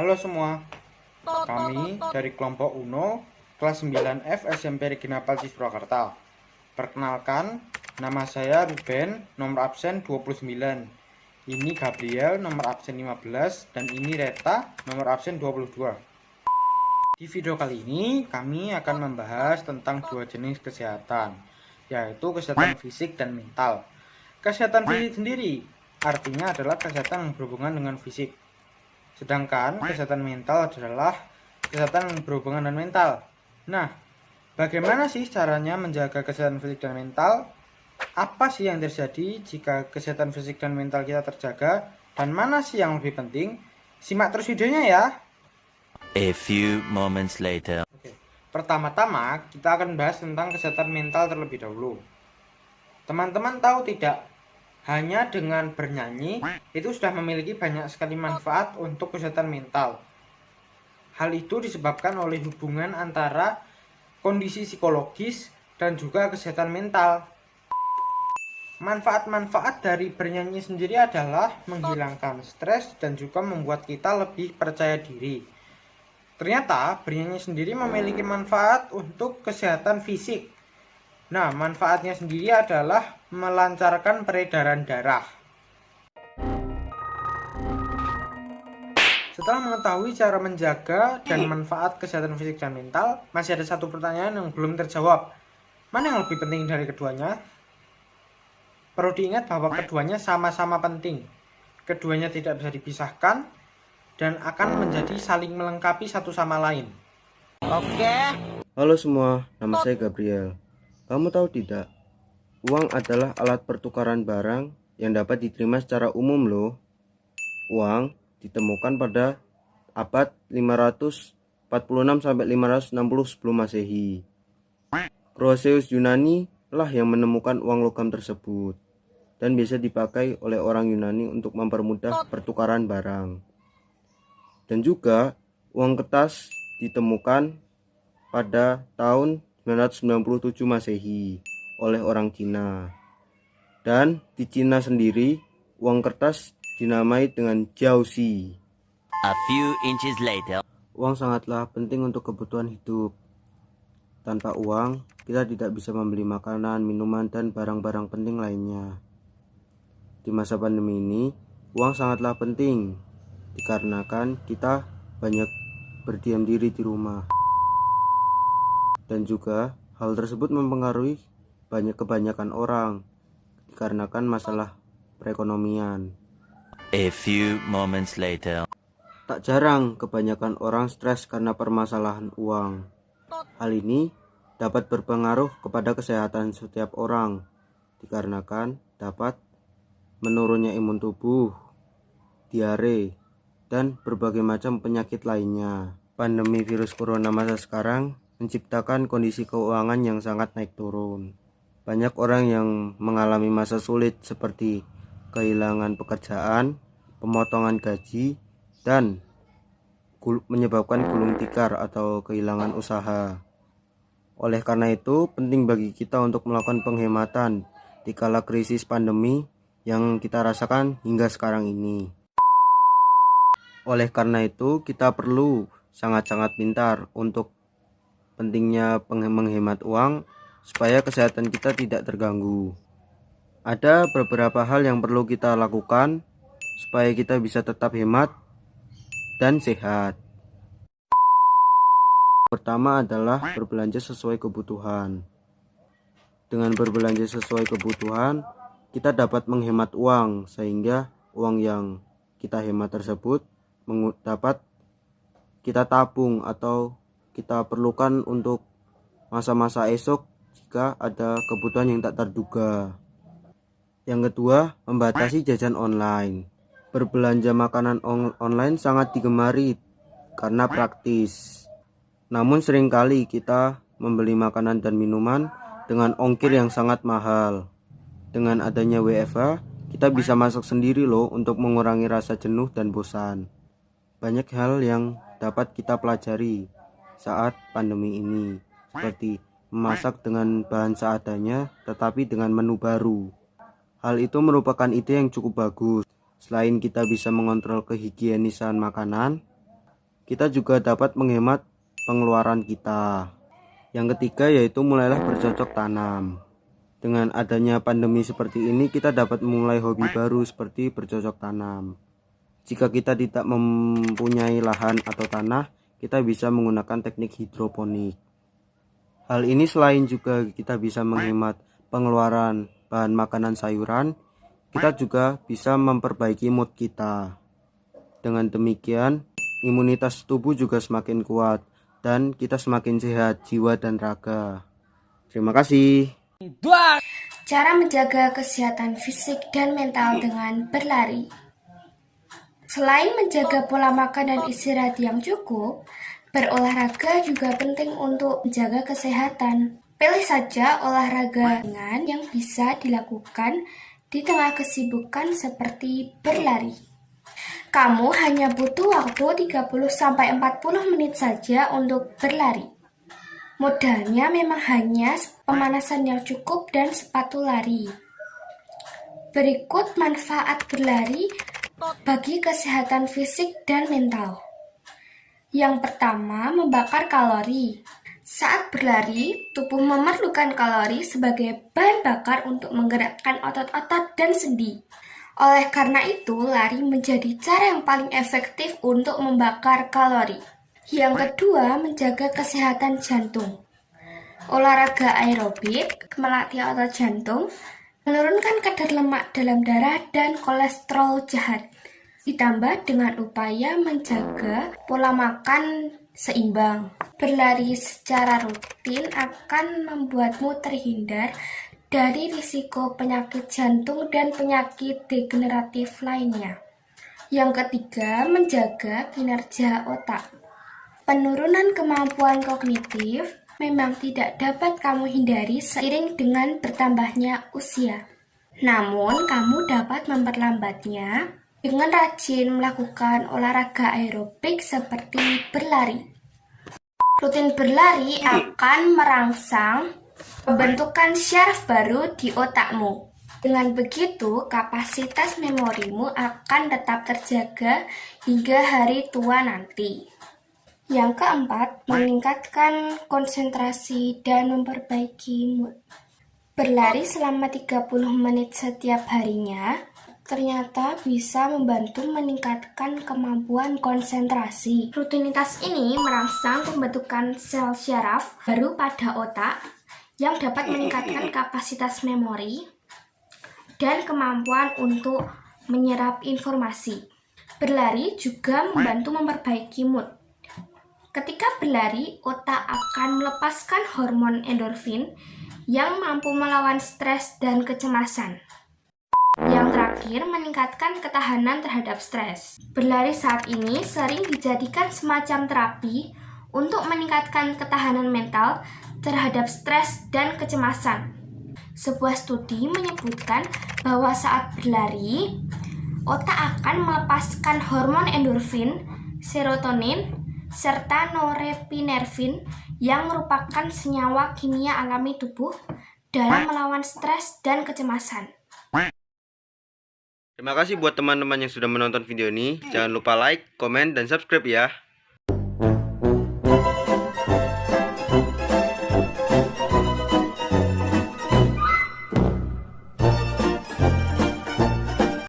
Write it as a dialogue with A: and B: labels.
A: Halo semua, kami dari kelompok UNO kelas 9F SMP Regina Palcis Purwakarta. Perkenalkan, nama saya Ruben, nomor absen 29. Ini Gabriel, nomor absen 15, dan ini Reta, nomor absen 22. Di video kali ini kami akan membahas tentang dua jenis kesehatan, yaitu kesehatan fisik dan mental. Kesehatan fisik sendiri artinya adalah kesehatan yang berhubungan dengan fisik. Sedangkan kesehatan mental adalah kesehatan yang berhubungan dengan mental. Nah, bagaimana sih caranya menjaga kesehatan fisik dan mental? Apa sih yang terjadi jika kesehatan fisik dan mental kita terjaga? Dan mana sih yang lebih penting? Simak terus videonya ya.
B: A few moments later.
A: Oke. Pertama-tama kita akan bahas tentang kesehatan mental terlebih dahulu. Teman-teman tahu tidak? Hanya dengan bernyanyi itu sudah memiliki banyak sekali manfaat untuk kesehatan mental. Hal itu disebabkan oleh hubungan antara kondisi psikologis dan juga kesehatan mental. Manfaat-manfaat dari bernyanyi sendiri adalah menghilangkan stres dan juga membuat kita lebih percaya diri. Ternyata bernyanyi sendiri memiliki manfaat untuk kesehatan fisik. Nah, manfaatnya sendiri adalah melancarkan peredaran darah. Setelah mengetahui cara menjaga dan manfaat kesehatan fisik dan mental, masih ada satu pertanyaan yang belum terjawab. Mana yang lebih penting dari keduanya? Perlu diingat bahwa keduanya sama-sama penting. Keduanya tidak bisa dipisahkan dan akan menjadi saling melengkapi satu sama lain. Oke.
C: Halo semua, nama saya Gabriel. Kamu tahu tidak? Uang adalah alat pertukaran barang yang dapat diterima secara umum loh. Uang ditemukan pada abad 546 sampai 560 sebelum Masehi. Croesus Yunani lah yang menemukan uang logam tersebut dan biasa dipakai oleh orang Yunani untuk mempermudah pertukaran barang. Dan juga uang kertas ditemukan pada tahun 997 Masehi oleh orang Cina. Dan di Cina sendiri, uang kertas dinamai dengan jiaoxi.
B: A few inches later.
C: Uang sangatlah penting untuk kebutuhan hidup. Tanpa uang, kita tidak bisa membeli makanan, minuman, dan barang-barang penting lainnya. Di masa pandemi ini, uang sangatlah penting dikarenakan kita banyak berdiam diri di rumah. Dan juga hal tersebut mempengaruhi kebanyakan orang dikarenakan masalah perekonomian.
B: A few moments later.
C: Tak jarang kebanyakan orang stres karena permasalahan uang. Hal ini dapat berpengaruh kepada kesehatan setiap orang dikarenakan dapat menurunnya imun tubuh, diare, dan berbagai macam penyakit lainnya. Pandemi virus corona masa sekarang menciptakan kondisi keuangan yang sangat naik turun. Banyak orang yang mengalami masa sulit seperti kehilangan pekerjaan, pemotongan gaji, dan menyebabkan gulung tikar atau kehilangan usaha. Oleh karena itu, penting bagi kita untuk melakukan penghematan di kala krisis pandemi yang kita rasakan hingga sekarang ini. Oleh karena itu, kita perlu sangat-sangat pintar untuk pentingnya menghemat uang supaya kesehatan kita tidak terganggu. Ada beberapa hal yang perlu kita lakukan supaya kita bisa tetap hemat dan sehat. Pertama adalah berbelanja sesuai kebutuhan. Dengan berbelanja sesuai kebutuhan, kita dapat menghemat uang sehingga uang yang kita hemat tersebut dapat kita tabung atau kita perlukan untuk masa-masa esok jika ada kebutuhan yang tak terduga. Yang kedua, membatasi jajan online. Berbelanja makanan online sangat digemari karena praktis. Namun seringkali kita membeli makanan dan minuman dengan ongkir yang sangat mahal. Dengan adanya WFH, kita bisa masak sendiri loh untuk mengurangi rasa jenuh dan bosan. Banyak hal yang dapat kita pelajari saat pandemi ini, seperti memasak dengan bahan seadanya tetapi dengan menu baru. Hal itu merupakan ide yang cukup bagus. Selain kita bisa mengontrol kehigienisan makanan, kita juga dapat menghemat pengeluaran kita. Yang ketiga yaitu mulailah bercocok tanam. Dengan adanya pandemi seperti ini, kita dapat memulai hobi baru seperti bercocok tanam. Jika kita tidak mempunyai lahan atau tanah, kita bisa menggunakan teknik hidroponik. Hal ini selain juga kita bisa menghemat pengeluaran bahan makanan sayuran, kita juga bisa memperbaiki mood kita. Dengan demikian, imunitas tubuh juga semakin kuat dan kita semakin sehat jiwa dan raga. Terima kasih.
D: Cara menjaga kesehatan fisik dan mental dengan berlari. Selain menjaga pola makan dan istirahat yang cukup, berolahraga juga penting untuk menjaga kesehatan. Pilih saja olahraga ringan yang bisa dilakukan di tengah kesibukan seperti berlari. Kamu hanya butuh waktu 30-40 menit saja untuk berlari. Modalnya memang hanya pemanasan yang cukup dan sepatu lari. Berikut manfaat berlari bagi kesehatan fisik dan mental. Yang pertama, membakar kalori. Saat berlari, tubuh memerlukan kalori sebagai bahan bakar untuk menggerakkan otot-otot dan sendi. Oleh karena itu, lari menjadi cara yang paling efektif untuk membakar kalori. Yang kedua, menjaga kesehatan jantung. Olahraga aerobik melatih otot jantung, menurunkan kadar lemak dalam darah dan kolesterol jahat. Ditambah dengan upaya menjaga pola makan seimbang. Berlari secara rutin akan membuatmu terhindar dari risiko penyakit jantung dan penyakit degeneratif lainnya. Yang ketiga, menjaga kinerja otak. Penurunan kemampuan kognitif memang tidak dapat kamu hindari seiring dengan bertambahnya usia. Namun, kamu dapat memperlambatnya dengan rajin melakukan olahraga aerobik seperti berlari. Rutin berlari akan merangsang pembentukan syaraf baru di otakmu. Dengan begitu, kapasitas memorimu akan tetap terjaga hingga hari tua nanti. Yang keempat, meningkatkan konsentrasi dan memperbaiki mood. Berlari selama 30 menit setiap harinya ternyata bisa membantu meningkatkan kemampuan konsentrasi. Rutinitas ini merangsang pembentukan sel syaraf baru pada otak yang dapat meningkatkan kapasitas memori dan kemampuan untuk menyerap informasi. Berlari juga membantu memperbaiki mood. Ketika berlari, otak akan melepaskan hormon endorfin yang mampu melawan stres dan kecemasan. Yang terakhir, meningkatkan ketahanan terhadap stres. Berlari saat ini sering dijadikan semacam terapi untuk meningkatkan ketahanan mental terhadap stres dan kecemasan. Sebuah studi menyebutkan bahwa saat berlari, otak akan melepaskan hormon endorfin, serotonin, serta norepinefrin yang merupakan senyawa kimia alami tubuh dalam melawan stres dan kecemasan.
C: Terima kasih buat teman-teman yang sudah menonton video ini. Jangan lupa like, komen, dan subscribe ya.